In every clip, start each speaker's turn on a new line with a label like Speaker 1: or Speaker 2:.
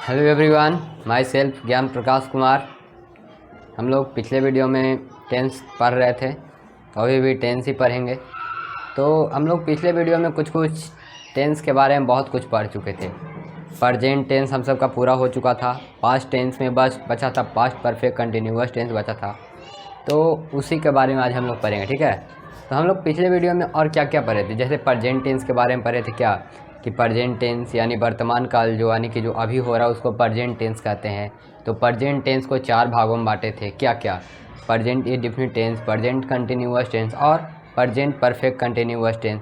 Speaker 1: Hello everyone, my self ज्ञान प्रकाश कुमार। हम लोग पिछले वीडियो में टेंस पढ़ रहे थे, अभी भी टेंस ही पढ़ेंगे। तो हम लोग पिछले वीडियो में कुछ टेंस के बारे में बहुत कुछ पढ़ चुके थे। प्रेजेंट टेंस हम सब का पूरा हो चुका था। पास्ट टेंस में बचा था पास्ट परफेक्ट कंटिन्यूअस टेंस बचा था, तो उसी के बारे में आज हम लोग पढ़ेंगे। ठीक है, तो हम लोग पिछले वीडियो में और क्या क्या पढ़े थे। जैसे प्रेजेंट टेंस के बारे में पढ़े थे क्या, कि प्रेजेंट टेंस यानी वर्तमान काल जो यानी कि जो अभी हो रहा है उसको प्रेजेंट टेंस कहते हैं। तो प्रेजेंट टेंस को 4 भागों में बांटे थे। क्या क्या? Present indefinite tense, present continuous tense और प्रेजेंट परफेक्ट कंटिन्यूअस टेंस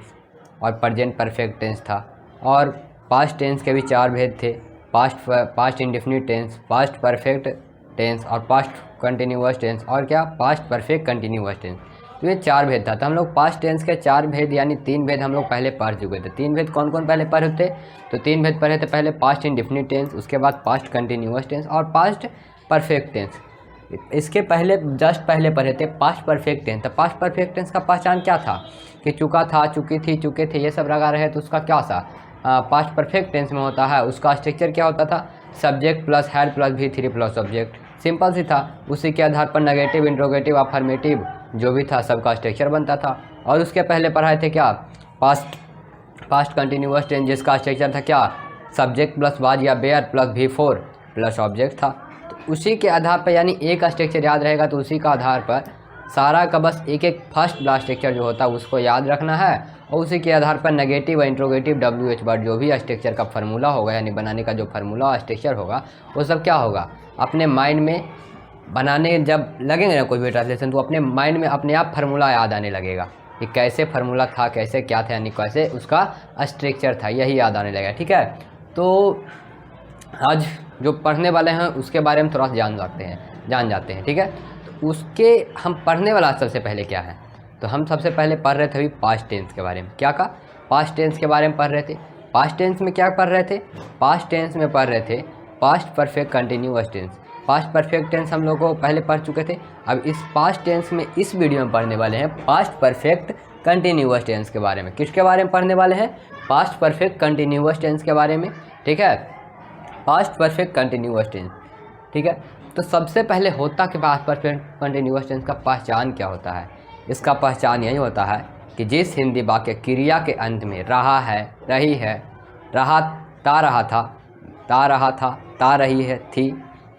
Speaker 1: और प्रेजेंट परफेक्ट टेंस था। और पास्ट टेंस के भी 4 भेद थे, past indefinite tense, past perfect tense और पास्ट कंटिन्यूअस टेंस और क्या, पास्ट परफेक्ट कंटिन्यूअस टेंस। तो ये 4 भेद था। तो हम लोग पास्ट टेंस के 4 भेद यानी 3 भेद हम लोग पहले पढ़ चुके थे। 3 भेद कौन कौन पहले पढ़े थे? तो 3 भेद पढ़े थे। पहले पास्ट इंडेफिनिट टेंस, उसके बाद पास्ट कंटिन्यूअस टेंस और पास्ट परफेक्ट टेंस। इसके पहले जस्ट पहले पढ़े थे पास्ट परफेक्ट टेंस। तो पास्ट परफेक्ट टेंस का पहचान क्या था कि चुका था, चुकी थी, चुके थे, ये सब लगा रहे। तो उसका क्या सा पास्ट परफेक्ट टेंस में होता है, उसका स्ट्रक्चर क्या होता था? Subject plus had plus V3 plus object. Simple सी था। उसी के आधार पर नेगेटिव, इंट्रोगेटिव, अफर्मेटिव जो भी था सबका स्ट्रक्चर बनता था। और उसके पहले पढ़ाए थे क्या, पास्ट कंटिन्यूअस टेंस, जिसका स्ट्रक्चर था क्या, सब्जेक्ट प्लस वाज या were plus V4 plus object था। तो उसी के आधार पर यानी एक स्ट्रक्चर याद रहेगा, तो उसी का आधार पर सारा का बस एक एक फर्स्ट ब्लास्ट स्ट्रक्चर जो होता है उसको याद रखना है। और उसी के आधार पर नेगेटिव, इंट्रोगेटिव, WH वर्ड जो भी स्ट्रक्चर का फार्मूला होगा यानी बनाने का जो फार्मूला स्ट्रक्चर होगा वो सब क्या होगा, अपने माइंड में बनाने जब लगेंगे ना कोई भी ट्रांसलेशन, तो अपने माइंड में अपने आप फार्मूला याद आने लगेगा कि कैसे फार्मूला था, कैसे क्या था, यानी कैसे उसका स्ट्रक्चर था, यही याद आने लगेगा। ठीक है, तो आज जो पढ़ने वाले हैं उसके बारे में थोड़ा सा जान जाते हैं। ठीक है, तो उसके हम पढ़ने वाला सबसे पहले क्या है, तो हम सबसे पहले पढ़ रहे थे अभी पास्ट टेंस के बारे में। क्या का? पास्ट टेंस के बारे में पढ़ रहे थे। पास्ट टेंस में क्या पढ़ रहे थे? पास्ट टेंस में पढ़ रहे थे past perfect continuous tense. Past perfect tense हम लोग को पहले पढ़ चुके थे। अब इस पास्ट टेंस में इस वीडियो में पढ़ने वाले हैं पास्ट परफेक्ट कंटिन्यूअस टेंस के बारे में। किसके बारे में पढ़ने वाले हैं? पास्ट परफेक्ट कंटिन्यूअस टेंस के बारे में। ठीक है, पास्ट परफेक्ट कंटिन्यूअस टेंस। ठीक है, तो सबसे पहले होता कि पास्ट परफेक्ट कंटिन्यूअस टेंस का पहचान क्या होता है? इसका पहचान यही होता है कि जिस हिंदी वाक्य क्रिया के अंत में रहा है, रही है, रहा, ता रहा था, ता रहा था, ता रही है, थी,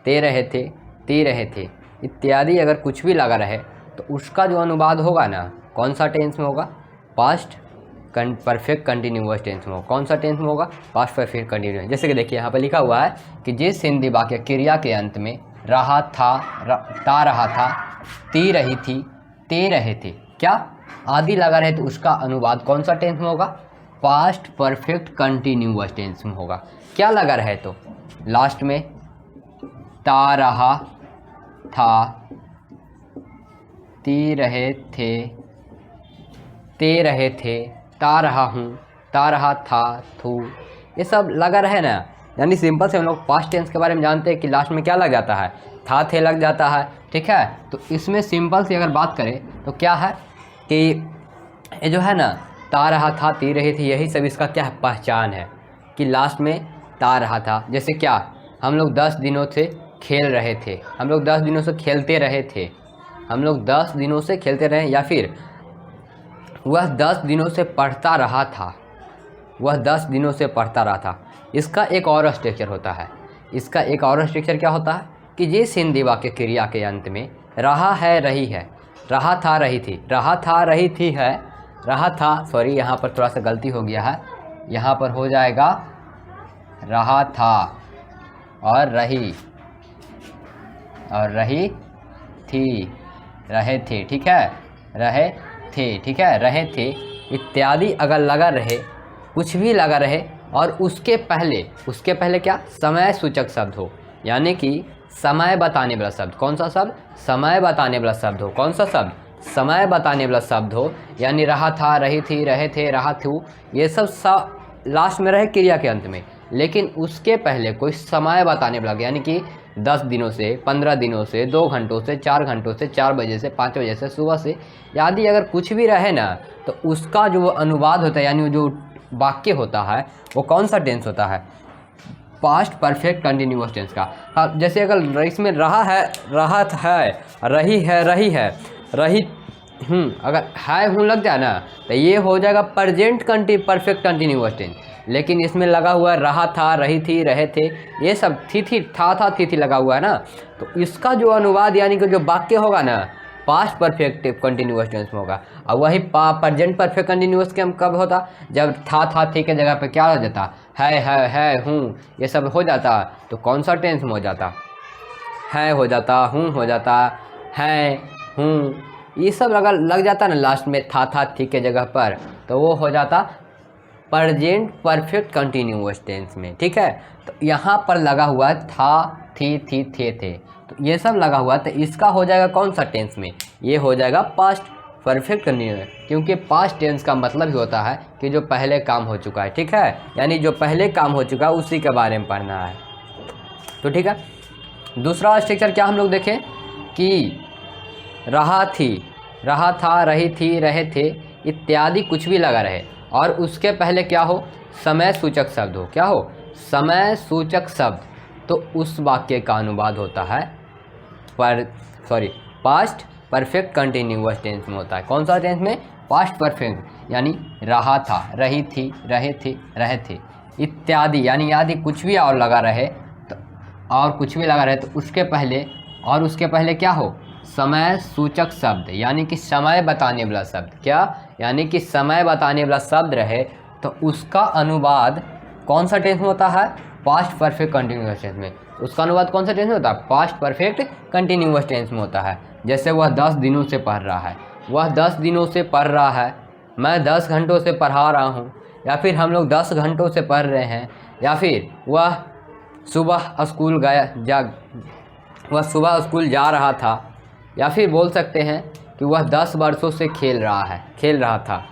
Speaker 1: ते रहे थे, ती रहे थे इत्यादि अगर कुछ भी लगा रहे तो उसका जो अनुवाद होगा ना, कौन सा टेंस में होगा? पास्ट परफेक्ट कंटिन्यूअस टेंस में होगा। कौन सा टेंस में होगा? Past perfect continuous. जैसे कि देखिए यहाँ पर लिखा हुआ है कि जिस हिंदी वाक्य क्रिया के अंत में रहा था, ता रहा था, ती रही थी, ते रहे थे, क्या आदि लगा रहे, तो उसका अनुवाद कौन सा टेंस में होगा? पास्ट परफेक्ट कंटिन्यूअस टेंस में होगा। क्या लगा रहे, तो लास्ट में ता रहा था, ती रहे थे, ते रहे थे, ता रहा हूँ, ता रहा था, थू, ये सब लगा रहे ना। यानी सिंपल से हम लोग पास्ट टेंस के बारे में जानते हैं कि लास्ट में क्या लग जाता है? था, थे लग जाता है। ठीक है, तो इसमें सिंपल से अगर बात करें तो क्या है कि ये जो है ना, ता रहा था, ती रही थी, यही सब इसका क्या है? पहचान है कि लास्ट में ता रहा था। जैसे क्या, हम लोग 10 दिनों से खेल रहे थे, हम लोग 10 दिनों से खेलते रहे थे, हम लोग 10 दिनों से खेलते रहे, या फिर वह 10 दिनों से पढ़ता रहा था, वह 10 दिनों से पढ़ता रहा था। इसका एक और स्ट्रक्चर होता है। इसका एक और स्ट्रक्चर क्या होता है कि जिस हिंदी वाक्य क्रिया के अंत में रहा है, रही है, रहा था, रही थी, रहा था, रही थी है, रहा था, सॉरी यहाँ पर थोड़ा सा गलती हो गया है, यहाँ पर हो जाएगा रहा था और रही, और रही थी, रहे थे। ठीक है, रहे थे, ठीक है, रहे थे इत्यादि अगर लगा रहे, कुछ भी लगा रहे, और उसके पहले क्या, समय सूचक शब्द हो, यानी कि समय बताने वाला शब्द। कौन सा शब्द? समय बताने वाला शब्द हो। कौन सा शब्द? समय बताने वाला शब्द हो। यानी रहा था, रही थी, रहे थे, रहा थू, ये सब लास्ट में रहे क्रिया के अंत में, लेकिन उसके पहले कोई समय बताने वाला, यानी कि 10 दिनों से, 15 दिनों से, 2 घंटों से, 4 घंटों से, 4 बजे से, 5 बजे से, सुबह से, आदि अगर कुछ भी रहे ना, तो उसका जो अनुवाद होता है, यानी जो वाक्य होता है वो कौन सा टेंस होता है? पास्ट परफेक्ट कंटिन्यूअस टेंस का। अब जैसे अगर इसमें रहा है, रहत है, रही है, रही है, रही अगर है हूँ लग जाए ना तो ये हो जाएगा प्रेजेंट परफेक्ट कंटिन्यूअस टेंस। लेकिन इसमें लगा हुआ है रहा था, रही थी, रहे थे, ये सब थी, था, थी लगा हुआ है ना, तो इसका जो अनुवाद यानी कि जो वाक्य होगा ना पास्ट परफेक्ट कंटिन्यूअस टेंस में होगा। और वही प्रेजेंट परफेक्ट कंटिन्यूअस के हम कब होता, जब था, थी के जगह पे क्या हो जाता, है, हूँ, ये सब हो जाता, तो कौन सा टेंस में हो जाता, है हो जाता, हूँ हो जाता, है, हूँ, ये सब अगर लग जाता ना लास्ट में था, थी के जगह पर, तो वो हो जाता प्रेजेंट परफेक्ट कंटिन्यूअस टेंस में। ठीक है, तो यहाँ पर लगा हुआ है था, थी, थे, तो ये सब लगा हुआ है, तो इसका हो जाएगा कौन सा टेंस में, ये हो जाएगा पास्ट परफेक्ट कंटिन्यूअस, क्योंकि पास्ट टेंस का मतलब ही होता है कि जो पहले काम हो चुका है। ठीक है, यानी जो पहले काम हो चुका है उसी के बारे में पढ़ना है। तो ठीक है, दूसरा स्ट्रक्चर क्या हम लोग देखें कि रहा थी, रहा था, रही थी, रहे थे इत्यादि कुछ भी लगा रहे और उसके पहले क्या हो, समय सूचक शब्द हो। क्या हो, समय सूचक शब्द, तो उस वाक्य का अनुवाद होता है पास्ट परफेक्ट कंटिन्यूअस टेंस में होता है। कौन सा टेंस में, पास्ट परफेक्ट, यानी रहा था, रही थी, रहे थे, रहे थे इत्यादि, यानी यदि कुछ भी और लगा रहे तो, और कुछ भी लगा रहे तो उसके पहले, और उसके पहले क्या हो, समय सूचक शब्द, यानी कि समय बताने वाला शब्द। क्या, यानी कि समय बताने वाला शब्द रहे तो उसका अनुवाद कौन सा टेंस में होता है, पास्ट परफेक्ट कंटिन्यूअस टेंस में। उसका अनुवाद कौन सा टेंस में होता है, पास्ट परफेक्ट कंटिन्यूअस टेंस में होता है। जैसे वह 10 दिनों से पढ़ रहा है, वह 10 दिनों से पढ़ रहा है, मैं 10 घंटों से पढ़ा रहा हूँ, या फिर हम लोग 10 घंटों से पढ़ रहे हैं, या फिर वह सुबह स्कूल जा रहा था, या फिर बोल सकते हैं कि वह 10 वर्षों से खेल रहा था।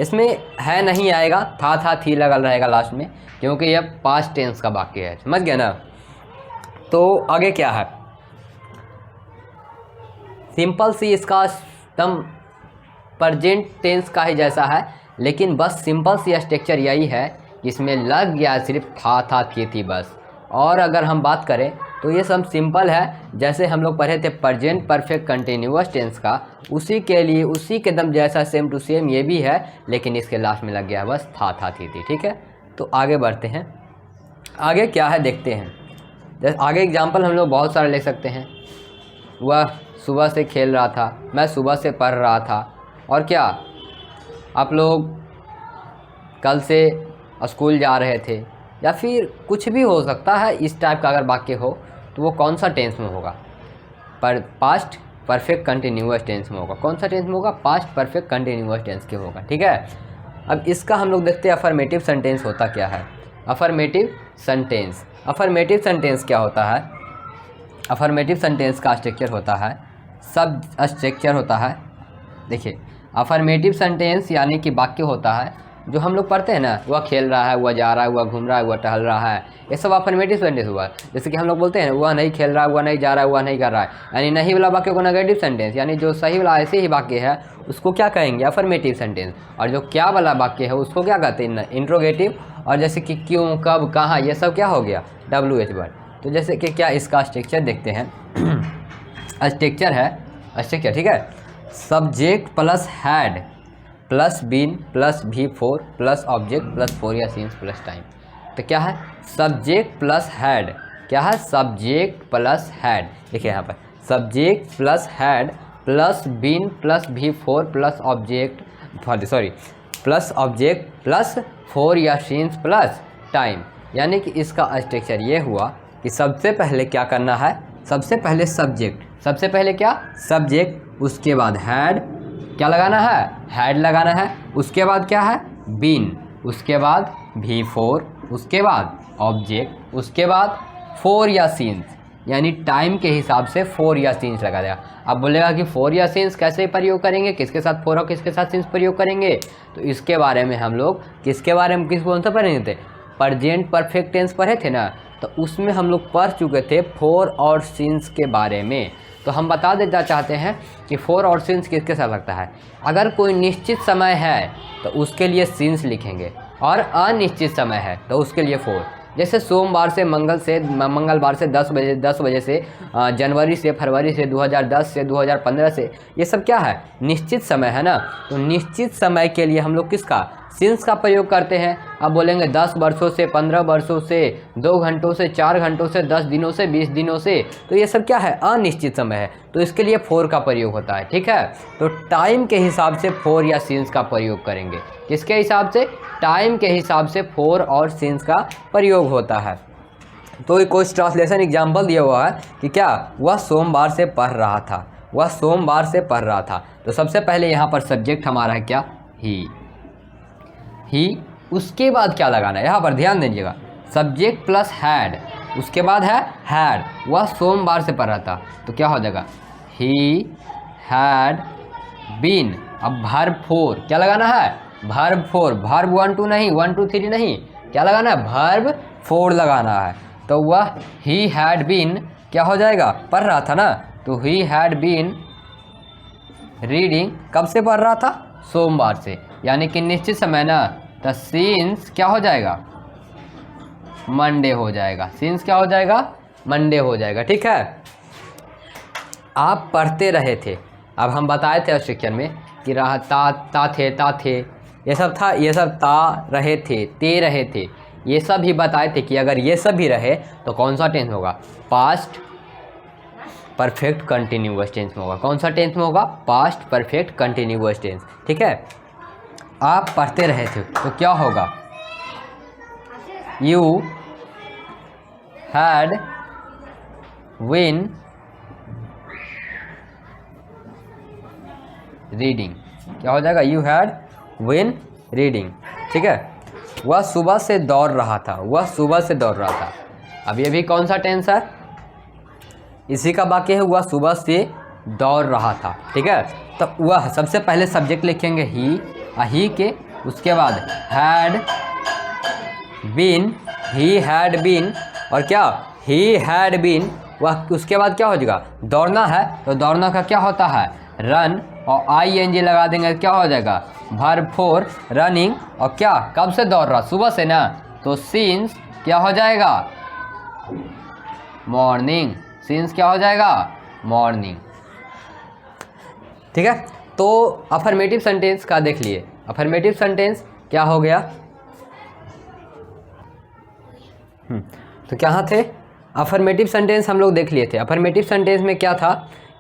Speaker 1: इसमें है नहीं आएगा, था, थी लगा रहेगा लास्ट में, क्योंकि यह पास्ट टेंस का वाक्य है। समझ गया ना। तो आगे क्या है, सिंपल सी इसका एकदम प्रेजेंट टेंस का ही जैसा है, लेकिन बस सिंपल सी स्ट्रक्चर यही है, जिसमें लग गया सिर्फ था, थी बस। और अगर हम बात करें तो ये सब सिंपल है, जैसे हम लोग पढ़े थे प्रेजेंट परफेक्ट कंटिन्यूअस टेंस का, उसी के लिए उसी के दम जैसा सेम टू सेम ये भी है, लेकिन इसके लास्ट में लग गया बस था, थी। ठीक है, तो आगे बढ़ते हैं। आगे क्या है देखते हैं। जैसे आगे एग्जांपल हम लोग बहुत सारे ले सकते हैं। वह सुबह से खेल रहा था, मैं सुबह से पढ़ रहा था, और क्या आप लोग कल से स्कूल जा रहे थे, या फिर कुछ भी हो सकता है इस टाइप का अगर वाक्य हो, तो वो कौन सा टेंस में होगा, पर पास्ट परफेक्ट कंटिन्यूअस टेंस में होगा। कौन सा टेंस में होगा, पास्ट परफेक्ट कंटिन्यूअस टेंस के होगा। ठीक है, अब इसका हम लोग देखते हैं अफर्मेटिव सेंटेंस होता क्या है। अफर्मेटिव सेंटेंस क्या होता है, अफर्मेटिव सेंटेंस का स्ट्रक्चर होता है, सब स्ट्रक्चर होता है। देखिए, अफर्मेटिव सेंटेंस यानी कि वाक्य होता है जो हम लोग पढ़ते हैं ना, वह खेल रहा है, वह जा रहा है, वह घूम रहा है, वह टहल रहा है, ये सब अफर्मेटिव सेंटेंस हुआ। जैसे कि हम लोग बोलते हैं वह नहीं खेल रहा है, वह नहीं जा रहा है, वह नहीं कर रहा है, यानी नहीं वाला वाक्य को नेगेटिव सेंटेंस, यानी जो सही वाला ऐसे ही वाक्य है उसको क्या कहेंगे, अफर्मेटिव सेंटेंस। और जो क्या वाला वाक्य है उसको क्या कहते हैं, इंट्रोगेटिव। और जैसे कि क्यों, कब, कहाँ, ये सब क्या हो गया, WH वर्ड। तो जैसे कि क्या इसका स्ट्रक्चर देखते हैं। स्ट्रक्चर ठीक है, subject plus had plus been plus V4 plus object plus 4 या सीन्स प्लस टाइम। तो क्या है, सब्जेक्ट प्लस हैड। क्या है, सब्जेक्ट प्लस हैड। देखिए यहाँ पर subject plus had plus been plus V4 plus object plus object plus 4 या सीन्स प्लस टाइम। यानी कि इसका स्ट्रक्चर ये हुआ कि सबसे पहले क्या करना है, सबसे पहले सब्जेक्ट, सबसे पहले क्या, सब्जेक्ट, उसके बाद हैड, क्या लगाना है, हैड लगाना है, उसके बाद क्या है, बीन, उसके बाद V4, उसके बाद ऑब्जेक्ट, उसके बाद 4 या सीन्स, यानी टाइम के हिसाब से 4 या सीन्स लगा देगा। अब बोलेगा कि 4 या सीन्स कैसे प्रयोग करेंगे, किसके साथ 4 और किसके साथ सीन्स प्रयोग करेंगे, तो इसके बारे में हम लोग किसके बारे में कौन सा पढ़े थे, प्रेजेंट परफेक्ट टेंस पढ़े थे ना, तो उसमें हम लोग पढ़ चुके थे 4 और सीन्स के बारे में। तो हम बता देना चाहते हैं कि 4 और सीन्स किसके साथ लगता है। अगर कोई निश्चित समय है तो उसके लिए सीन्स लिखेंगे, और अनिश्चित समय है तो उसके लिए 4। जैसे सोमवार से मंगलवार से 10 बजे से जनवरी से फरवरी से 2010 से 2015 से, ये सब क्या है, निश्चित समय है ना। तो निश्चित समय के लिए हम लोग किसका, सिंस का प्रयोग करते हैं। अब बोलेंगे 10 वर्षों से, 15 वर्षों से, 2 घंटों से, 4 घंटों से, 10 दिनों से, 20 दिनों से, तो ये सब क्या है, अनिश्चित समय है। तो इसके लिए फोर का प्रयोग होता है, ठीक है। तो टाइम के हिसाब से फोर या सिंस का प्रयोग करेंगे। किसके हिसाब से, टाइम के हिसाब से फोर और सिंस का प्रयोग होता है। तो कुछ ट्रांसलेशन एग्जाम्पल दिया हुआ है कि क्या, वह सोमवार से पढ़ रहा था, वह सोमवार से पढ़ रहा था। तो सबसे पहले यहाँ पर सब्जेक्ट हमारा है क्या, ही। उसके बाद क्या लगाना है, यहाँ पर ध्यान दीजिएगा, सब्जेक्ट प्लस हैड, उसके बाद है हैड, वह सोमवार से पढ़ रहा था, तो क्या हो जाएगा, ही हैड बीन। अब वर्ब फोर क्या लगाना है, वर्ब फोर, वर्ब 1 2 नहीं, 1 2 3 नहीं, क्या लगाना है, वर्ब फोर लगाना है। तो वह ही हैड बीन क्या हो जाएगा, पढ़ रहा था ना, तो ही हैड बीन रीडिंग, कब से पढ़ रहा था, सोमवार से, यानी कि निश्चित समय ना। तो सिंस क्या हो जाएगा, मंडे हो जाएगा, सिंस क्या हो जाएगा, मंडे हो जाएगा, ठीक है। आप पढ़ते रहे थे, अब हम बताए थे सेक्शन में कि रहा ता थे, ये सब था, ये सब ता रहे थे, ते रहे थे, ये सब ही बताए थे कि अगर ये सब भी रहे तो कौन सा टेंस होगा, पास्ट परफेक्ट कंटिन्यूअस टेंस में होगा। कौन सा टेंस में होगा, पास्ट परफेक्ट कंटिन्यूअस टेंस, ठीक है। आप पढ़ते रहे थे तो क्या होगा, यू हैड बीन रीडिंग, क्या हो जाएगा, यू हैड बीन रीडिंग, ठीक है। वह सुबह से दौड़ रहा था, वह सुबह से दौड़ रहा था। अब ये भी कौन सा टेंस है, इसी का वाक्य है, वह सुबह से दौड़ रहा था, ठीक है। तो वह सबसे पहले सब्जेक्ट लिखेंगे ही के, उसके बाद had been, he had been, और क्या, ही हैड बीन, वह उसके बाद क्या हो जाएगा, दौड़ना है तो दौड़ना का क्या होता है, रन, और ING लगा देंगे, क्या हो जाएगा, वर्ब फोर रनिंग, और क्या, कब से दौड़ रहा, सुबह से ना, तो सिंस क्या हो जाएगा, मॉर्निंग, सिंस क्या हो जाएगा, मॉर्निंग, ठीक है। तो अफर्मेटिव सेंटेंस का देख लिए, अफर्मेटिव सेंटेंस क्या हो गया, तो क्या थे, अफर्मेटिव सेंटेंस हम लोग देख लिए थे। अफर्मेटिव सेंटेंस में क्या था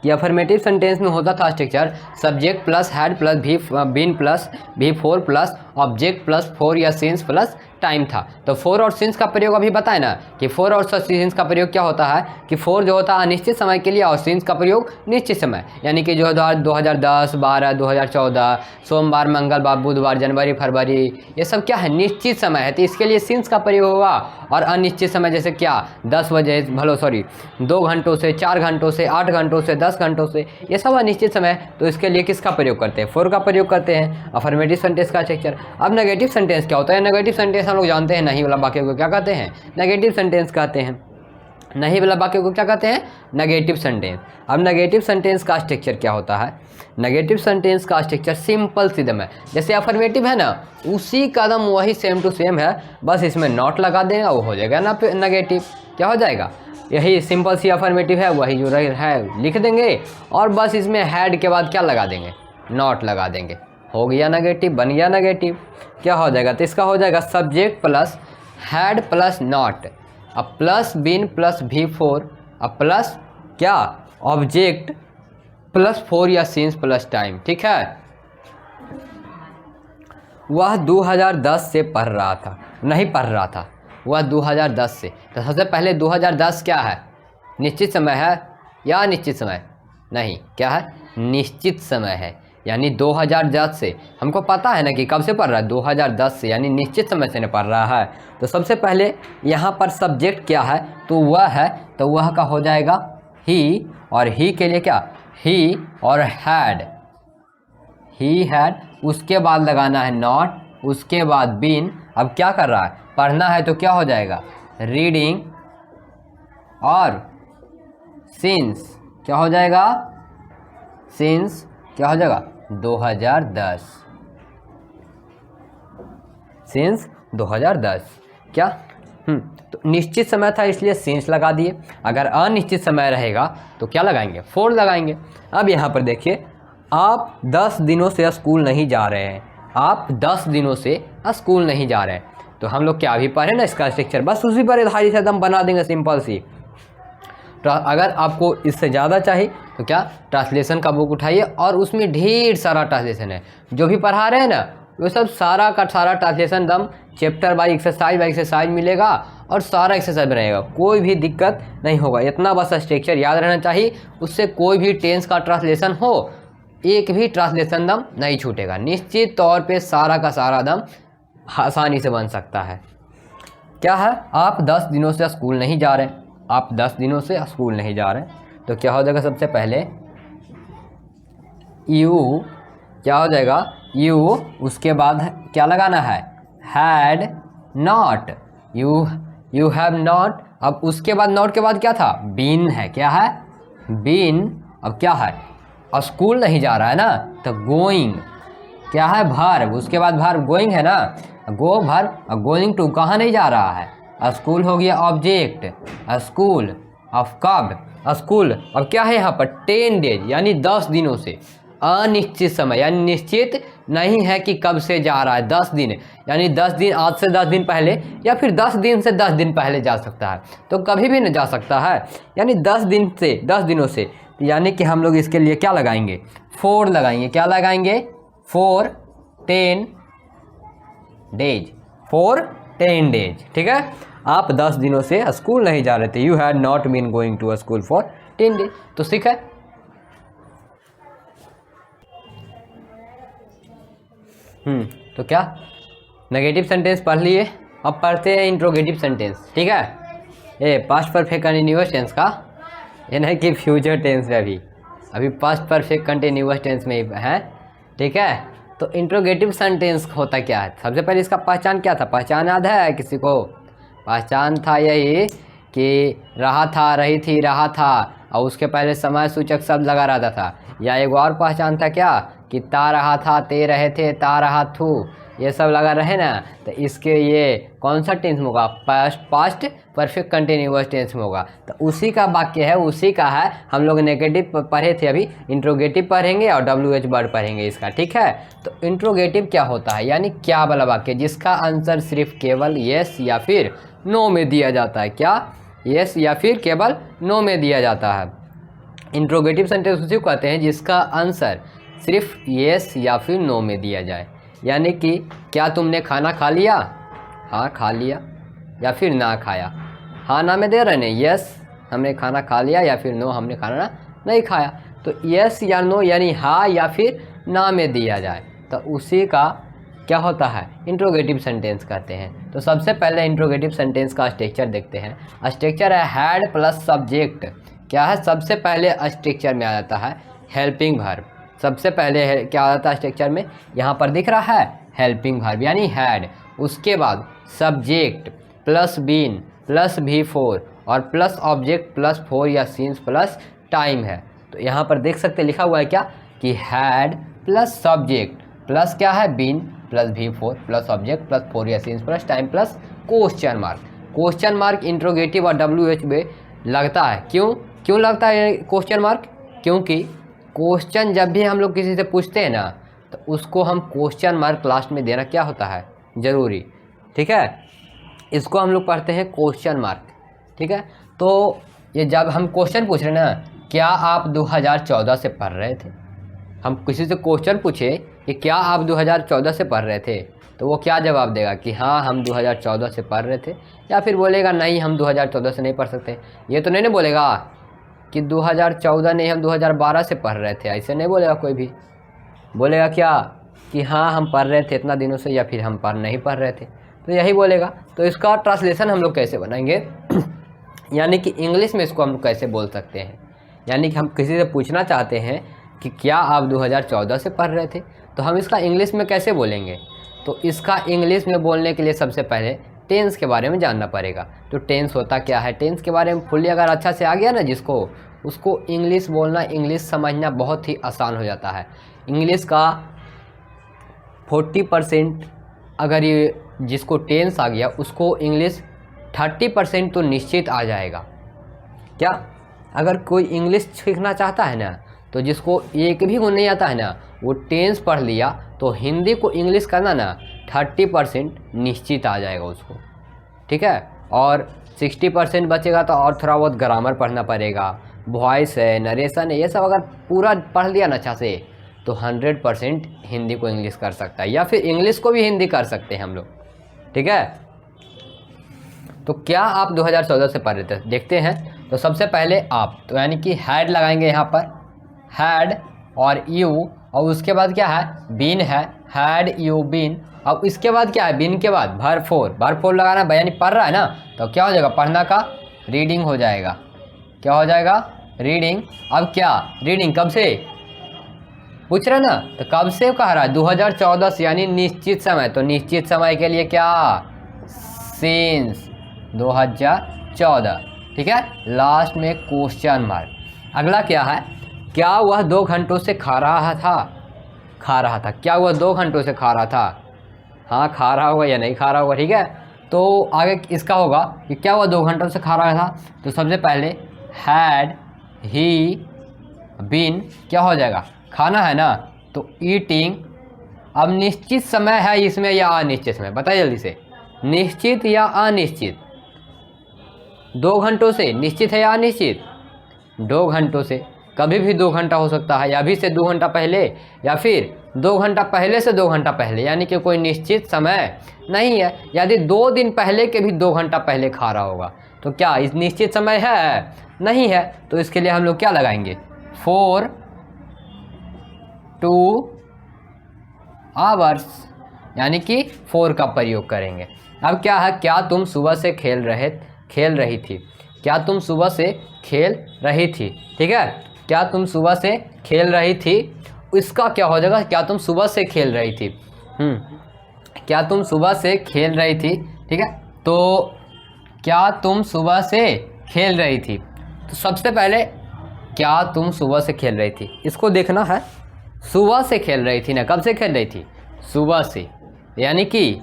Speaker 1: कि अफर्मेटिव सेंटेंस में होता था structure subject plus had plus been plus V4 plus object plus four या सिंस प्लस टाइम था। तो फोर और सिंस का प्रयोग अभी बताए ना कि फोर और सिंस का प्रयोग क्या होता है कि फोर जो होता है अनिश्चित समय के लिए और सिंस का प्रयोग निश्चित समय, यानी कि जो 2010, 12, 2014, सोमवार, मंगलवार, बुधवार, जनवरी, फरवरी, ये सब क्या है, निश्चित समय है, तो इसके लिए सिंस का प्रयोग होगा। और अनिश्चित समय जैसे क्या 10 बजे 2 घंटों से, 4 घंटों से, 8 घंटों से, 10 घंटों से, ये सब अनिश्चित समय, तो इसके लिए किसका प्रयोग करते हैं, फोर का प्रयोग करते हैं, अफर्मेटिव सेंटेंस का स्ट्रक्चर। अब नेगेटिव सेंटेंस क्या होता है, नेगेटिव सेंटेंस हम लोग जानते हैं, नहीं वाला वाक्य को क्या कहते हैं, नेगेटिव सेंटेंस कहते हैं। नहीं वाला वाक्य को क्या कहते हैं, नेगेटिव सेंटेंस। अब नेगेटिव सेंटेंस का स्ट्रक्चर क्या होता है, नेगेटिव सेंटेंस का स्ट्रक्चर सिंपल सीधम है, जैसे अफर्मेटिव है ना उसी कदम वही सेम टू सेम है, बस इसमें नॉट लगा देंगे वो हो जाएगा ना नेगेटिव, क्या हो जाएगा, यही सिंपल सी अफर्मेटिव है, वही जो है लिख देंगे और बस इसमें हैड के बाद क्या लगा देंगे, नॉट लगा देंगे, हो गया नेगेटिव, बन गया नेगेटिव। क्या हो जाएगा, तो इसका हो जाएगा subject plus had plus not, अब प्लस बीन प्लस V4, अब प्लस क्या ऑब्जेक्ट प्लस फोर या सिंस प्लस टाइम, ठीक है। वह 2010 से पढ़ रहा था, नहीं पढ़ रहा था, वह 2010 से, तो सबसे पहले 2010 क्या है, निश्चित समय है या अनिश्चित समय, नहीं क्या है, निश्चित समय है, यानी 2010 से, हमको पता है ना कि कब से पढ़ रहा है, 2010 से, यानी निश्चित समय से पढ़ रहा है। तो सबसे पहले यहाँ पर सब्जेक्ट क्या है, तो वह है, तो वह का हो जाएगा ही, और ही के लिए क्या, ही और हैड, ही हैड, उसके बाद लगाना है नॉट, उसके बाद बीन, अब क्या कर रहा है, पढ़ना है तो क्या हो जाएगा, रीडिंग, और सिंस क्या हो जाएगा, सिंस क्या हो जाएगा 2010, सिंस 2010 क्या, तो निश्चित समय था इसलिए सिंस लगा दिए। अगर अनिश्चित समय रहेगा तो क्या लगाएंगे, फॉर लगाएंगे। अब यहाँ पर देखिए, आप 10 दिनों से स्कूल नहीं जा रहे हैं, आप 10 दिनों से स्कूल नहीं जा रहे हैं, तो हम लोग क्या अभी पढ़े ना इसका स्ट्रक्चर, बस उसी पर आधारित एकदम बना देंगे सिंपल सी। तो अगर आपको इससे ज़्यादा चाहिए तो क्या, ट्रांसलेशन का बुक उठाइए और उसमें ढेर सारा ट्रांसलेशन है, जो भी पढ़ा रहे हैं ना वो सब सारा का सारा ट्रांसलेशन दम चैप्टर बाई एक्सरसाइज मिलेगा और सारा एक्सरसाइज बनाएगा, कोई भी दिक्कत नहीं होगा। इतना बस स्ट्रक्चर याद रहना चाहिए, उससे कोई भी टेंस का ट्रांसलेशन हो एक भी ट्रांसलेशन दम नहीं छूटेगा, निश्चित तौर पे सारा का सारा दम आसानी से बन सकता है। क्या है, आप 10 दिनों से स्कूल नहीं जा रहे, आप 10 दिनों से स्कूल नहीं जा रहे, तो क्या हो जाएगा, सबसे पहले यू, क्या हो जाएगा यू, उसके बाद क्या लगाना है, had not, you have not. अब उसके बाद नॉट के बाद क्या था, बीन है, क्या है, बीन। अब क्या है, स्कूल नहीं जा रहा है ना, तो गोइंग, क्या है, वर्ब, उसके बाद वर्ब गोइंग है ना, गो वर्ब, गोइंग टू कहाँ नहीं जा रहा है, स्कूल हो गया ऑब्जेक्ट, स्कूल ऑफ कब, स्कूल। अब क्या है यहाँ पर 10 डेज यानी 10 दिनों से, अनिश्चित समय यानी निश्चित नहीं है कि कब से जा रहा है, 10 दिन यानी 10 दिन, आज से 10 दिन पहले या फिर 10 दिन से 10 दिन पहले जा सकता है, तो कभी भी नहीं जा सकता है, यानी 10 दिन से 10 दिनों से, यानी कि हम लोग इसके लिए क्या लगाएंगे, फॉर लगाएंगे, क्या लगाएंगे, फॉर 10 डेज, फॉर 10 डेज, ठीक है। आप 10 दिनों से स्कूल नहीं जा रहे थे, you had not been going to school for 10 days, तो ठीक है। तो क्या, नेगेटिव सेंटेंस पढ़ लिए, अब पढ़ते हैं इंट्रोगेटिव सेंटेंस, ठीक है। ये पास्ट परफेक्ट कंटिन्यूअस टेंस का, ये नहीं कि फ्यूचर टेंस में, अभी पास्ट परफेक्ट कंटिन्यूअस टेंस में ही है, ठीक है। तो इंट्रोगेटिव सेंटेंस होता क्या है, सबसे पहले इसका पहचान क्या था, पहचान याद है किसी को, पहचान था यही कि रहा था, रही थी, रहा था, और उसके पहले समय सूचक शब्द लगा रहता था। या एक और पहचान था क्या, कि ता रहा था, ते रहे थे, ता रहा थू, ये सब लगा रहे ना, तो इसके ये कौन सा टेंस में होगा, पास्ट परफेक्ट कंटिन्यूअस टेंस में होगा। तो उसी का वाक्य है, उसी का है, हम लोग नेगेटिव पढ़े थे, अभी इंट्रोगेटिव पढ़ेंगे और WH वर्ड पढ़ेंगे इसका, ठीक है। तो इंट्रोगेटिव क्या होता है, यानी क्या वाला वाक्य, जिसका आंसर सिर्फ केवल येस या फिर नो में दिया जाता है, क्या, येस या फिर केवल नो में दिया जाता है। इंट्रोगेटिव सेंटेंस उसी को कहते हैं जिसका आंसर सिर्फ येस या फिर नो में दिया जाए, यानी कि क्या तुमने खाना खा लिया, हाँ खा लिया, या फिर ना खाया, हाँ ना में दे रहे हैं, यस हमने खाना खा लिया, या फिर नो हमने खाना नहीं खाया। तो यस या नो यानी हाँ या फिर ना में दिया जाए, तो उसी का क्या होता है, इंट्रोगेटिव सेंटेंस कहते हैं। तो सबसे पहले इंट्रोगेटिव सेंटेंस का स्ट्रक्चर देखते हैं। स्ट्रक्चर है हैड प्लस सब्जेक्ट, क्या है, सबसे पहले स्ट्रक्चर में आ जाता है हेल्पिंग वर्ब, सबसे पहले क्या आ जाता है स्ट्रक्चर में, यहाँ पर दिख रहा है हेल्पिंग वर्ब यानी हैड, उसके बाद subject plus been plus V4 और प्लस ऑब्जेक्ट प्लस 4 या सीन्स प्लस टाइम है। तो यहाँ पर देख सकते लिखा हुआ है क्या, कि हैड प्लस सब्जेक्ट प्लस क्या है, been plus V4 plus object plus 4 या since plus time plus question mark. Question mark interrogative और WH में लगता है, क्यों लगता है क्वेश्चन मार्क, क्योंकि क्वेश्चन जब भी हम लोग किसी से पूछते हैं ना, तो उसको हम क्वेश्चन मार्क लास्ट में देना क्या होता है, ज़रूरी, ठीक है। इसको हम लोग पढ़ते हैं क्वेश्चन मार्क, ठीक है। तो ये जब हम क्वेश्चन पूछ रहे हैं ना, क्या आप 2014 से पढ़ रहे थे, हम किसी से क्वेश्चन पूछे कि क्या आप 2014 से पढ़ रहे थे, तो वो क्या जवाब देगा कि हाँ हम 2014 से पढ़ रहे थे, या फिर बोलेगा नहीं हम 2014 से नहीं पढ़ सकते। ये तो नहीं बोलेगा कि 2014 नहीं हम 2012 से पढ़ रहे थे, ऐसे नहीं बोलेगा कोई भी, बोलेगा क्या कि हाँ हम पढ़ रहे थे इतना दिनों से, या फिर हम नहीं पढ़ रहे थे, तो यही बोलेगा। तो इसका ट्रांसलेशन हम लोग कैसे बनाएंगे यानी कि इंग्लिश में इसको हम लोग कैसे बोल सकते हैं, यानी कि हम किसी से पूछना चाहते हैं कि क्या आप 2014 से पढ़ रहे थे, तो हम इसका इंग्लिश में कैसे बोलेंगे। तो इसका इंग्लिश में बोलने के लिए सबसे पहले टेंस के बारे में जानना पड़ेगा। तो टेंस होता क्या है, टेंस के बारे में फुल्ली अगर अच्छा से आ गया ना जिसको, उसको इंग्लिश बोलना, इंग्लिश समझना बहुत ही आसान हो जाता है। इंग्लिश का 40% अगर ये जिसको टेंस आ गया उसको इंग्लिश 30% तो निश्चित आ जाएगा। क्या अगर कोई इंग्लिश सीखना चाहता है ना, तो जिसको एक भी गुण नहीं आता है ना, वो टेंस पढ़ लिया तो हिंदी को इंग्लिश करना ना 30% निश्चित आ जाएगा उसको, ठीक है। और 60% बचेगा तो और थोड़ा बहुत ग्रामर पढ़ना पड़ेगा, वॉइस है, नरेशन है, ये सब अगर पूरा पढ़ लिया ना अच्छा से तो 100% हिंदी को इंग्लिश कर सकता है, या फिर इंग्लिश को भी हिंदी कर सकते हैं हम लोग, ठीक है। तो क्या आप 2014 से पढ़ रहे थे, देखते हैं। तो सबसे पहले आप, तो यानी कि हैड लगाएंगे यहाँ पर, हैड और यू, और उसके बाद क्या है, बीन है, हैड यू बीन। अब इसके बाद क्या है, बीन के बाद भर फोर लगाना, यानी पढ़ रहा है ना, तो क्या हो जाएगा, पढ़ना का रीडिंग हो जाएगा। क्या हो जाएगा, रीडिंग। अब क्या, रीडिंग कब से पूछ रहे ना, तो कब से कह रहा है, 2014 से, यानी निश्चित समय। तो निश्चित समय के लिए क्या, सिंस 2014, ठीक है। लास्ट में क्वेश्चन मार्क। अगला क्या है, क्या वह 2 घंटों से खा रहा था, क्या वह 2 घंटों से खा रहा था, हाँ खा रहा होगा या नहीं खा रहा होगा, ठीक है। तो आगे इसका होगा कि क्या वह 2 घंटों से खा रहा था, तो सबसे पहले हैड ही बीन, क्या हो जाएगा, खाना है ना, तो ईटिंग। अब निश्चित समय है इसमें या अनिश्चित समय, बताइए जल्दी से, निश्चित या अनिश्चित, 2 घंटों से निश्चित है या अनिश्चित, 2 घंटों से, कभी भी 2 घंटा हो सकता है, या अभी से 2 घंटा पहले, या फिर 2 घंटा पहले से 2 घंटा पहले, यानी कि कोई निश्चित समय नहीं है। यदि 2 दिन पहले के भी 2 घंटा पहले खा रहा होगा तो क्या इस निश्चित समय है, नहीं है। तो इसके लिए हम लोग क्या लगाएंगे, 4 2 आवर्स, यानी कि 4 का प्रयोग करेंगे। अब क्या है, क्या तुम सुबह से खेल रही थी, क्या तुम सुबह से खेल रही थी, ठीक है। क्या तुम सुबह से खेल रही थी, इसका क्या हो जाएगा, क्या तुम सुबह से खेल रही थी, क्या तुम सुबह से खेल रही थी, ठीक है। तो क्या तुम सुबह से खेल रही थी, तो सबसे पहले क्या तुम सुबह से खेल रही थी, इसको देखना है। सुबह से खेल रही थी ना, कब से खेल रही थी, सुबह से, यानी कि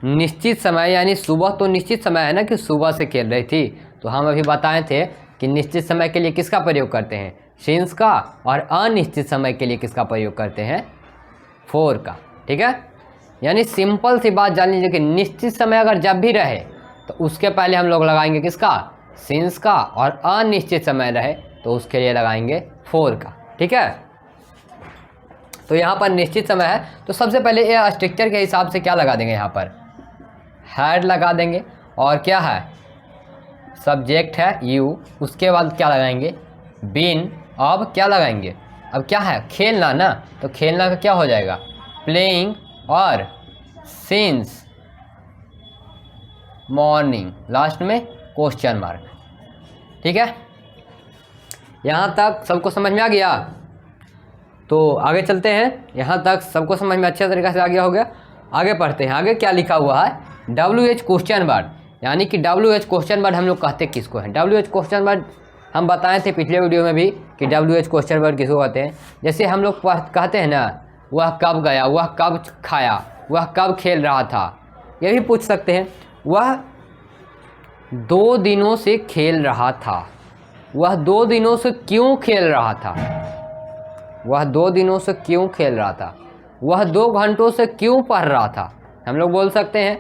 Speaker 1: निश्चित समय, यानी सुबह तो निश्चित समय है ना कि सुबह से खेल रही थी। तो हम अभी बताए थे कि निश्चित समय के लिए किसका प्रयोग करते हैं, सिंस का, और अनिश्चित समय के लिए किसका प्रयोग करते हैं, 4 का, ठीक है। यानी सिंपल सी बात जान लीजिए कि निश्चित समय अगर जब भी रहे तो उसके पहले हम लोग लगाएंगे किसका, सिंस का, और अनिश्चित समय रहे तो उसके लिए लगाएंगे 4 का, ठीक है। तो यहाँ पर निश्चित समय है तो सबसे पहले ये स्ट्रक्चर के हिसाब से क्या लगा देंगे, यहाँ पर हैड लगा देंगे, और क्या है, सब्जेक्ट है यू, उसके बाद क्या लगाएंगे, बीन। अब क्या लगाएंगे, अब क्या है, खेलना ना, तो खेलना का क्या हो जाएगा, प्लेइंग, और सिंस मॉर्निंग, लास्ट में क्वेश्चन मार्क, ठीक है। यहाँ तक सबको समझ में आ गया, तो आगे चलते हैं। यहाँ तक सबको समझ में अच्छे तरीके से आ गया हो गया, आगे पढ़ते हैं। आगे क्या लिखा हुआ है, WH क्वेश्चन वर्ड, यानी कि WH क्वेश्चन वर्ड हम लोग कहते किसको हैं, WH क्वेश्चन वर्ड हम बताए थे पिछले वीडियो में भी कि WH क्वेश्चन वर्ड किसको कहते हैं। जैसे हम लोग कहते हैं ना, वह कब गया, वह कब खाया, वह कब खेल रहा था, ये भी पूछ सकते हैं। वह 2 दिनों से खेल रहा था, वह 2 दिनों से क्यों खेल रहा था, वह 2 दिनों से क्यों खेल रहा था, वह 2 घंटों से क्यों पढ़ रहा था, हम लोग बोल सकते हैं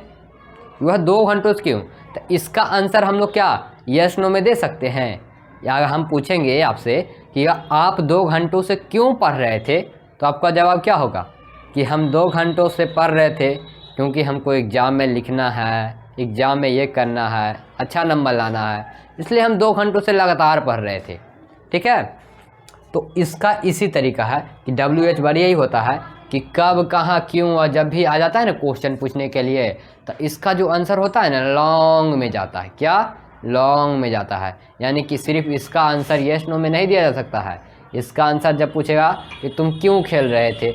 Speaker 1: वह 2 घंटों से क्यों। तो इसका आंसर हम लोग क्या यस नो में दे सकते हैं, या अगर हम पूछेंगे आपसे कि आप 2 घंटों से क्यों पढ़ रहे थे, तो आपका जवाब क्या होगा कि हम 2 घंटों से पढ़ रहे थे क्योंकि हमको एग्ज़ाम में लिखना है, एग्ज़ाम में ये करना है, अच्छा नंबर लाना है, इसलिए हम 2 घंटों से लगातार पढ़ रहे थे, ठीक है। तो इसका इसी तरीका है कि WH वर्ड यही होता है कि कब, कहाँ, क्यों, और जब भी आ जाता है ना क्वेश्चन पूछने के लिए, तो इसका जो आंसर होता है ना लॉन्ग में जाता है, क्या लॉन्ग में जाता है। यानी कि सिर्फ इसका आंसर यस नो में नहीं दिया जा सकता है, इसका आंसर जब पूछेगा कि तुम क्यों खेल रहे थे,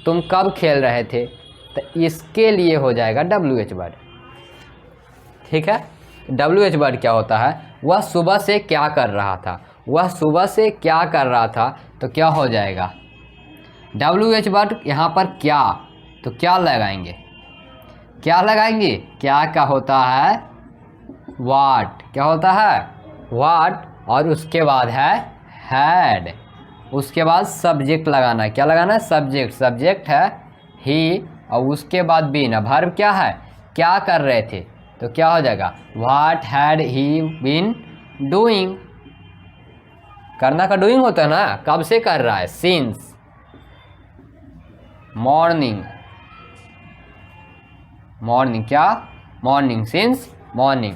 Speaker 1: तुम कब खेल रहे थे, तो इसके लिए हो जाएगा WH वर्ड, ठीक है। WH वर्ड क्या होता है, वह सुबह से क्या कर रहा था, वह सुबह से क्या कर रहा था, तो क्या हो जाएगा WH वर्ड यहाँ पर क्या, तो क्या लगाएंगे, क्या लगाएंगे, क्या क्या होता है, वाट, क्या होता है, वाट, और उसके बाद है हैड, उसके बाद सब्जेक्ट लगाना है, क्या लगाना है, सब्जेक्ट, सब्जेक्ट है ही, और उसके बाद बीन, अब वर्ब क्या है, क्या कर रहे थे, तो क्या हो जाएगा, what had he been doing, करना का डूइंग होता है ना, कब से कर रहा है, सिंस मॉर्निंग, मॉर्निंग, क्या, मॉर्निंग, सिंस मॉर्निंग।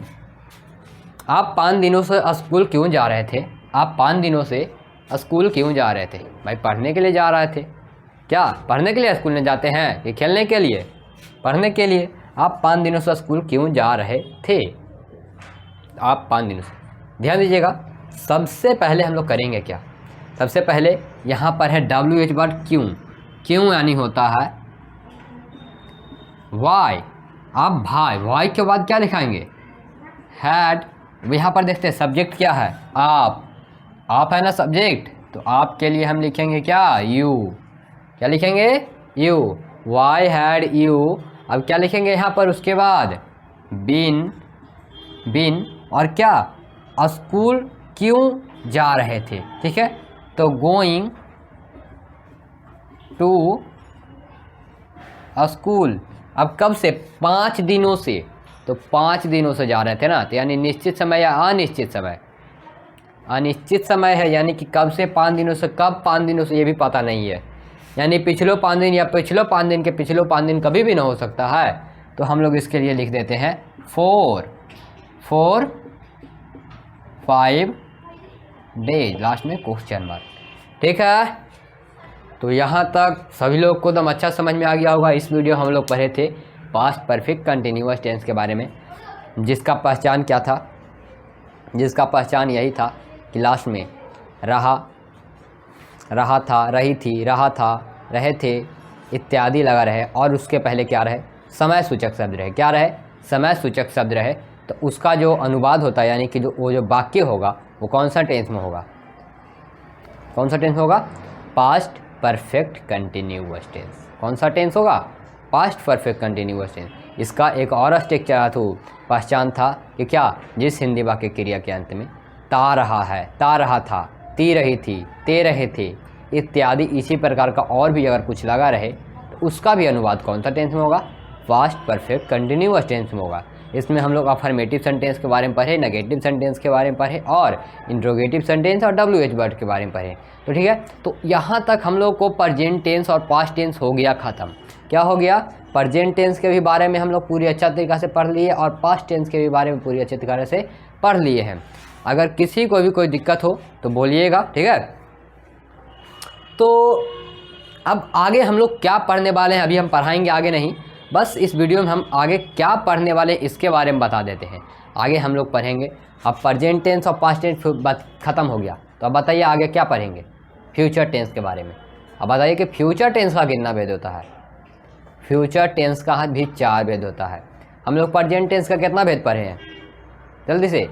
Speaker 1: आप 5 दिनों से स्कूल क्यों जा रहे थे, आप 5 दिनों से स्कूल क्यों जा रहे थे, भाई पढ़ने के लिए जा रहे थे, क्या पढ़ने के लिए स्कूल में जाते हैं, ये खेलने के लिए, पढ़ने के लिए। आप 5 दिनों से स्कूल क्यों जा रहे थे, आप 5 दिनों से, ध्यान दीजिएगा। सबसे पहले हम लोग करेंगे क्या, सबसे पहले यहाँ पर है WH वर्ड क्यों, क्यों यानी होता है वाई, आप भाई, वाई के बाद क्या दिखाएंगे, हैड, यहाँ पर देखते हैं सब्जेक्ट क्या है, आप है ना सब्जेक्ट, तो आप के लिए हम लिखेंगे क्या, यू, क्या लिखेंगे, यू, वाई हैड यू, अब क्या लिखेंगे यहाँ पर, उसके बाद बीन, बीन, और क्या, स्कूल क्यों जा रहे थे, ठीक है, तो गोइंग टू स्कूल, अब कब से, 5 दिनों से, तो 5 दिनों से जा रहे थे ना, तो यानी निश्चित समय या अनिश्चित समय, अनिश्चित समय है, यानी कि कब से 5 दिनों से, कब 5 दिनों से ये भी पता नहीं है, यानी पिछले 5 दिन या पिछले 5 दिन के पिछले 5 दिन कभी भी ना हो सकता है, तो हम लोग इसके लिए लिख देते हैं 4 5 डेज, लास्ट में क्वेश्चन मार्क, ठीक है। तो यहाँ तक सभी लोग को एकदम अच्छा समझ में आ गया होगा। इस वीडियो हम लोग पढ़े थे पास्ट परफेक्ट कंटिन्यूअस टेंस के बारे में, जिसका पहचान क्या था, जिसका पहचान यही था कि लास्ट में रहा, रहा था, रही थी, रहा था, रहे थे इत्यादि लगा रहे, और उसके पहले क्या रहे, समय सूचक शब्द रहे, क्या रहे, समय सूचक शब्द रहे, तो उसका जो अनुवाद होता है, यानी कि जो वो जो वाक्य होगा वो कौन सा टेंस में होगा, कौन सा टेंस होगा, पास्ट परफेक्ट कंटिन्यूअस टेंस, कौन सा टेंस होगा, पास्ट परफेक्ट कंटिन्यूअस टेंस। इसका एक और स्ट्रक्चर था, पहचान था कि क्या, जिस हिंदी वाक्य क्रिया के अंत में ता रहा है, ता रहा था, ती रही थी, ते रहे थे इत्यादि इसी प्रकार का और भी अगर कुछ लगा रहे, तो उसका भी अनुवाद कौन सा टेंस में होगा, पास्ट परफेक्ट कंटिन्यूअस टेंस में होगा। इसमें हम लोग अफर्मेटिव सेंटेंस के बारे में पढ़े, नेगेटिव सेंटेंस के बारे में पढ़े, और इंट्रोगेटिव सेंटेंस और WH वर्ड के बारे में पढ़े, तो ठीक है। तो यहाँ तक हम लोग को प्रेजेंट टेंस और पास्ट टेंस हो गया ख़त्म। क्या हो गया, प्रेजेंट टेंस के भी बारे में हम लोग पूरी अच्छा तरीक़ा से पढ़ लिए, और पास्ट टेंस के भी बारे में पूरी अच्छे तरीक़े से पढ़ लिए हैं। अगर किसी को भी कोई दिक्कत हो तो बोलिएगा, ठीक है। तो अब आगे हम लोग क्या पढ़ने वाले हैं, अभी हम पढ़ाएंगे आगे नहीं, बस इस वीडियो में हम आगे क्या पढ़ने वाले हैं इसके बारे में बता देते हैं। आगे हम लोग पढ़ेंगे, अब प्रेजेंट टेंस और पास्ट टेंस ख़त्म हो गया, तो अब बताइए आगे क्या पढ़ेंगे, फ्यूचर टेंस के बारे में। अब बताइए कि फ्यूचर टेंस का कितना भेद होता है, फ्यूचर टेंस का भी 4 भेद होता है। हम लोग प्रेजेंट टेंस का कितना भेद पढ़े हैं, जल्दी से,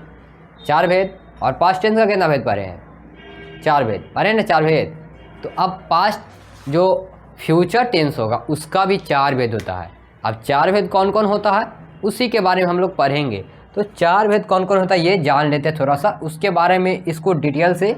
Speaker 1: 4 भेद, और पास्ट टेंस का कितना भेद पढ़े हैं, 4 भेद पढ़े ना, 4 भेद। तो अब पास्ट जो फ्यूचर टेंस होगा उसका भी 4 भेद होता है। अब 4 भेद कौन कौन होता है उसी के बारे में हम लोग पढ़ेंगे। तो 4 भेद कौन कौन होता है ये जान लेते हैं थोड़ा सा, उसके बारे में इसको डिटेल से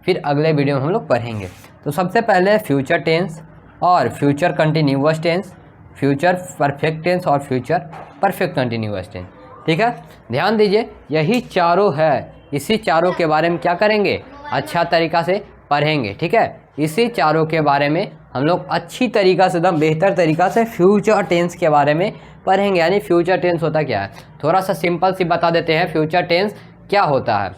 Speaker 1: फिर अगले वीडियो में हम लोग पढ़ेंगे। तो सबसे पहले फ्यूचर टेंस और future continuous tense, future perfect tense और फ्यूचर परफेक्ट कंटिन्यूअस टेंस, ठीक है। ध्यान दीजिए यही चारों है, इसी चारों के बारे में क्या करेंगे, अच्छा तरीक़ा से पढ़ेंगे, ठीक है। इसी चारों के बारे में हम लोग अच्छी तरीक़ा से, एकदम बेहतर तरीक़ा से फ्यूचर टेंस के बारे में पढ़ेंगे। यानी फ्यूचर टेंस होता क्या है, थोड़ा सा सिंपल सी बता देते हैं फ्यूचर टेंस क्या होता है।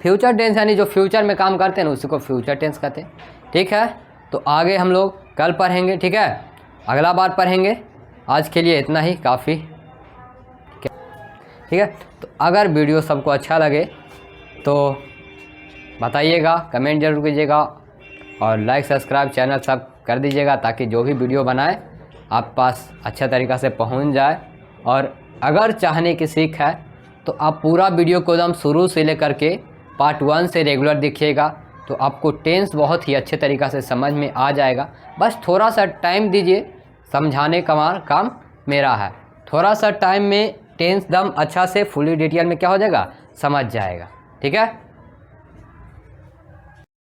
Speaker 1: फ्यूचर टेंस यानी जो फ्यूचर में काम करते हैं ना उसी को फ्यूचर टेंस कहते हैं, ठीक है। तो आगे हम लोग कल पढ़ेंगे, ठीक है, अगला बार पढ़ेंगे। आज के लिए इतना ही काफ़ी, ठीक है। तो अगर वीडियो सबको अच्छा लगे तो बताइएगा, कमेंट जरूर कीजिएगा, और लाइक सब्सक्राइब चैनल सब कर दीजिएगा, ताकि जो भी वीडियो बनाए आप पास अच्छा तरीक़ा से पहुंच जाए। और अगर चाहने की सीख है तो आप पूरा वीडियो को एकदम शुरू से लेकर के पार्ट 1 से रेगुलर देखिएगा, तो आपको टेंस बहुत ही अच्छे तरीक़ा से समझ में आ जाएगा। बस थोड़ा सा टाइम दीजिए, समझाने का काम मेरा है, थोड़ा सा टाइम में टेंस दम अच्छा से फुली डिटेल में क्या हो जाएगा, समझ जाएगा। ठीक है।